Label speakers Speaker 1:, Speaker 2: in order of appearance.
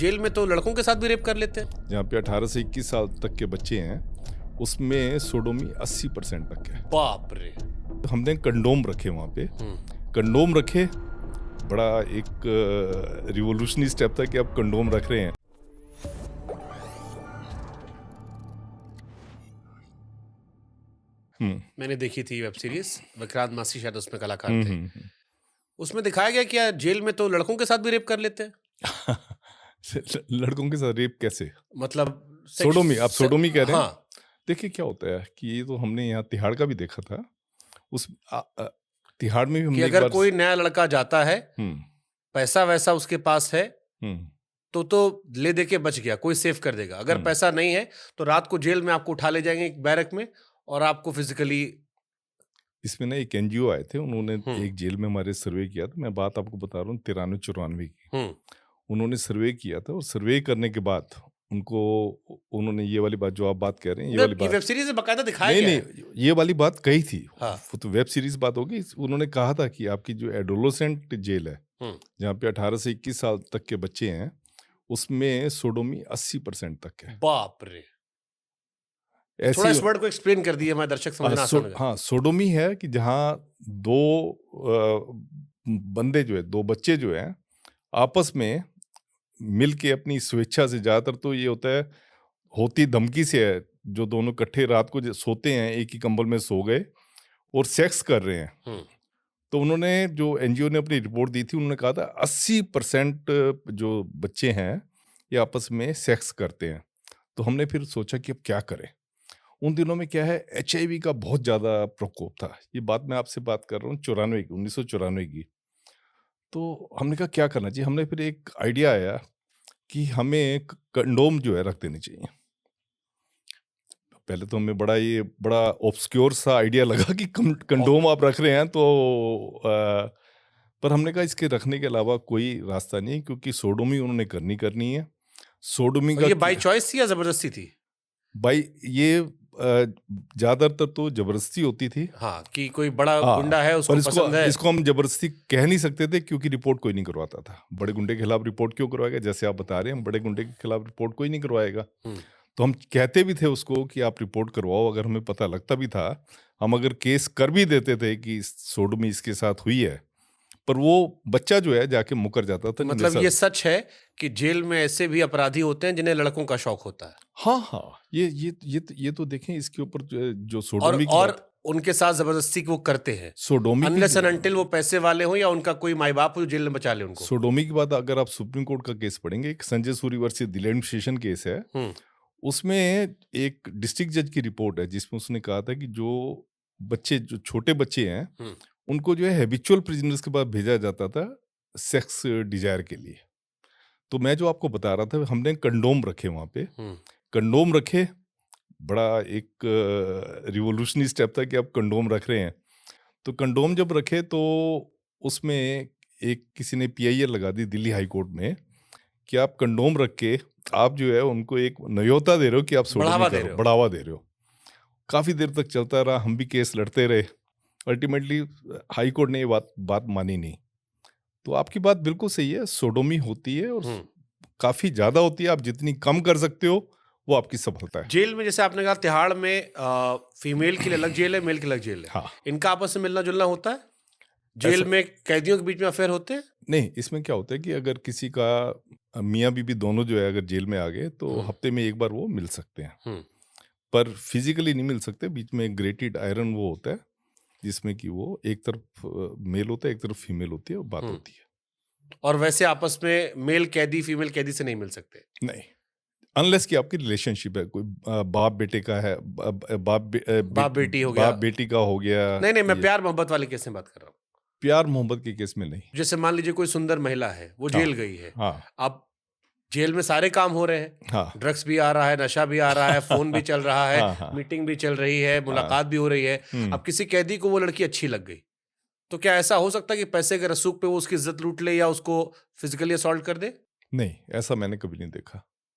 Speaker 1: Jail में तो लड़कों के साथ भी रेप कर लेते हैं।
Speaker 2: जहाँ पे 18 से 21 साल तक के बच्चे हैं उसमें सोडोमी 80% तक है।
Speaker 1: बाप रे।
Speaker 2: हमने कंडोम रखे वहाँ पे, कंडोम रखे, बड़ा एक रिवोल्यूशनरी स्टेप था कि आप कंडोम रख रहे हैं।
Speaker 1: मैंने देखी थी वेब सीरीज, विक्रांत मासी शायद उसमें कलाकार थे। उसमें दिखाया गया कि यार जेल में तो लड़कों के साथ भी रेप कर लेते हैं।
Speaker 2: लड़कों के साथ रेप कैसे?
Speaker 1: मतलब
Speaker 2: सोडोमी, आप सोडोमी कह रहे हैं?
Speaker 1: हाँ।
Speaker 2: देखिए क्या होता है कि ये तो हमने यहाँ तिहाड़ का भी देखा था। उस तिहाड़ में भी हमने
Speaker 1: अगर कोई नया लड़का जाता है, पैसा वैसा उसके पास है तो ले दे के बच गया, कोई सेव कर देगा। अगर पैसा नहीं है तो रात को जेल में आपको उठा ले जाएंगे एक बैरक में और आपको फिजिकली।
Speaker 2: इसमें ना एक एनजीओ आए थे, उन्होंने एक जेल में हमारे सर्वे किया था। मैं बात आपको बता रहा हूँ 93-94 की। उन्होंने सर्वे किया था और सर्वे करने के बाद उन्होंने ये वाली बात जो आप बात कह रहे हैं, ये वाली बात
Speaker 1: वेब सीरीज में बकायदा दिखाया गया है।
Speaker 2: नहीं, ये वाली बात कही थी।
Speaker 1: हाँ।
Speaker 2: तो वेब सीरीज बात होगी। उन्होंने कहा था कि आपकी जो एडोलेसेंट जेल है, जहाँ पे 18 से 21 साल तक के बच्चे हैं, उसमें सोडोमी 80% तक है।
Speaker 1: बाप रे। थोड़ा इस वर्ड को एक्सप्लेन कर दिए, हमारे दर्शक समझना आसान होगा।
Speaker 2: हाँ, सोडोमी है कि जहाँ दो बंदे जो है, दो बच्चे जो हैं, आपस में मिल के अपनी स्वेच्छा से, ज्यादातर तो ये होता है होती धमकी से है, जो दोनों इकट्ठे रात को सोते हैं, एक ही कंबल में सो गए और सेक्स कर रहे हैं। तो उन्होंने, जो एनजीओ ने अपनी रिपोर्ट दी थी, उन्होंने कहा था 80% जो बच्चे हैं ये आपस में सेक्स करते हैं। तो हमने फिर सोचा कि अब क्या करें। उन दिनों में क्या है, HIV का बहुत ज़्यादा प्रकोप था। ये बात मैं आपसे बात कर रहा हूँ 1994 की। तो हमने कहा क्या करना चाहिए। हमने फिर एक आइडिया आया कि हमें कंडोम जो है रख देने चाहिए। पहले तो हमें बड़ा ऑब्सक्योर सा आइडिया लगा कि कंडोम आप रख रहे हैं तो पर हमने कहा इसके रखने के अलावा कोई रास्ता नहीं, क्योंकि सोडोमी उन्होंने करनी है। सोडोमी का
Speaker 1: ये बाय चॉइस थी या जबरदस्ती थी?
Speaker 2: ये ज्यादातर तो जबरदस्ती होती थी।
Speaker 1: हाँ, कि कोई बड़ा गुंडा है, उसको पसंद है।
Speaker 2: इसको हम जबरदस्ती कह नहीं सकते थे, क्योंकि रिपोर्ट कोई नहीं करवाता था। बड़े गुंडे के खिलाफ रिपोर्ट क्यों करवाएगा? जैसे आप बता रहे हैं, बड़े गुंडे के खिलाफ रिपोर्ट कोई नहीं करवाएगा। तो हम कहते भी थे उसको कि आप रिपोर्ट करवाओ। अगर हमें पता लगता भी था, हम अगर केस कर भी देते थे कि सोडोमी इसके साथ हुई है, पर वो बच्चा जो है जाके मुकर जाता था।
Speaker 1: मतलब ये सच है कि जेल में ऐसे भी अपराधी होते हैं जिन्हें लड़कों का शौक होता है?
Speaker 2: हाँ, ये तो देखें, इसके ऊपर जो सोडोमी
Speaker 1: और उनके साथ जबरदस्ती वो करते हैं,
Speaker 2: सोडोमी
Speaker 1: अनलेस एंड अनटिल वो पैसे वाले हो या उनका कोई माई बाप हो जेल में बचा ले उनको।
Speaker 2: सोडोमी की बात अगर आप सुप्रीम कोर्ट का केस पढ़ेंगे, एक संजय सूरी वर्सेस दिलैंड स्टेशन केस है, उसमें एक डिस्ट्रिक्ट जज की रिपोर्ट है जिसमें उसने कहा था कि जो छोटे बच्चे हैं उनको जो है हैबिचुअल प्रिजनर्स के पास भेजा जाता था सेक्स डिजायर के लिए। तो मैं जो आपको बता रहा था, हमने कंडोम रखे वहाँ पे, कंडोम रखे, बड़ा एक रिवोल्यूशनरी स्टेप था कि आप कंडोम रख रहे हैं। तो कंडोम जब रखे तो उसमें एक किसी ने PIL लगा दी दिल्ली हाई कोर्ट में कि आप कंडोम रख के आप जो है उनको एक न्योता दे रहे हो कि आप बढ़ावा दे रहे हो। काफी देर तक चलता रहा, हम भी केस लड़ते रहे। अल्टीमेटली हाई कोर्ट ने ये बात मानी नहीं। तो आपकी बात बिल्कुल सही है, सोडोमी होती है और काफी ज्यादा होती है। आप जितनी कम कर सकते हो वो आपकी सफलता है।
Speaker 1: जेल में जैसे आपने कहा तिहाड़ में फीमेल के लिए अलग जेल है, मेल के अलग जेल है।
Speaker 2: हाँ।
Speaker 1: इनका आपस में मिलना जुलना होता है? जेल में कैदियों के बीच में अफेयर होते हैं?
Speaker 2: नहीं, इसमें क्या होता है कि अगर किसी का मियाँ बीबी दोनों जो है अगर जेल में आ गए तो हफ्ते में एक बार वो मिल सकते हैं, पर फिजिकली नहीं मिल सकते। बीच में एक ग्रेटेड आयरन वो होता है जिसमें कि वो एक तरफ मेल होता है, एक तरफ फीमेल होती है और बात होती है।
Speaker 1: और वैसे आपस में मेल कैदी फीमेल कैदी से नहीं मिल सकते?
Speaker 2: नहीं, अनलेस कि आपकी रिलेशनशिप है, कोई बाप बेटे का है, बाप
Speaker 1: बेटी हो गया,
Speaker 2: बाप बेटी का हो गया।
Speaker 1: नहीं, मैं प्यार मोहब्बत वाले केस में बात कर रहा हूँ।
Speaker 2: प्यार मोहब्बत के केस में नहीं।
Speaker 1: जैसे मान लीजिए कोई सुंदर महिला है, वो जेल गई है।
Speaker 2: हाँ।
Speaker 1: अब जेल में सारे काम हो रहे हैं।
Speaker 2: हाँ।
Speaker 1: ड्रग्स भी आ रहा है, नशा भी आ रहा है, फोन भी चल रहा है।
Speaker 2: हाँ।
Speaker 1: मीटिंग भी चल रही है, मुलाकात भी हो रही है। अब किसी कैदी को वो लड़की अच्छी लग गई, तो क्या ऐसा हो सकता है कि पैसे के रसूख पे वो उसकी इज्जत लूट ले या उसको फिजिकली असॉल्ट कर दे?
Speaker 2: नहीं, ऐसा मैंने कभी नहीं देखा।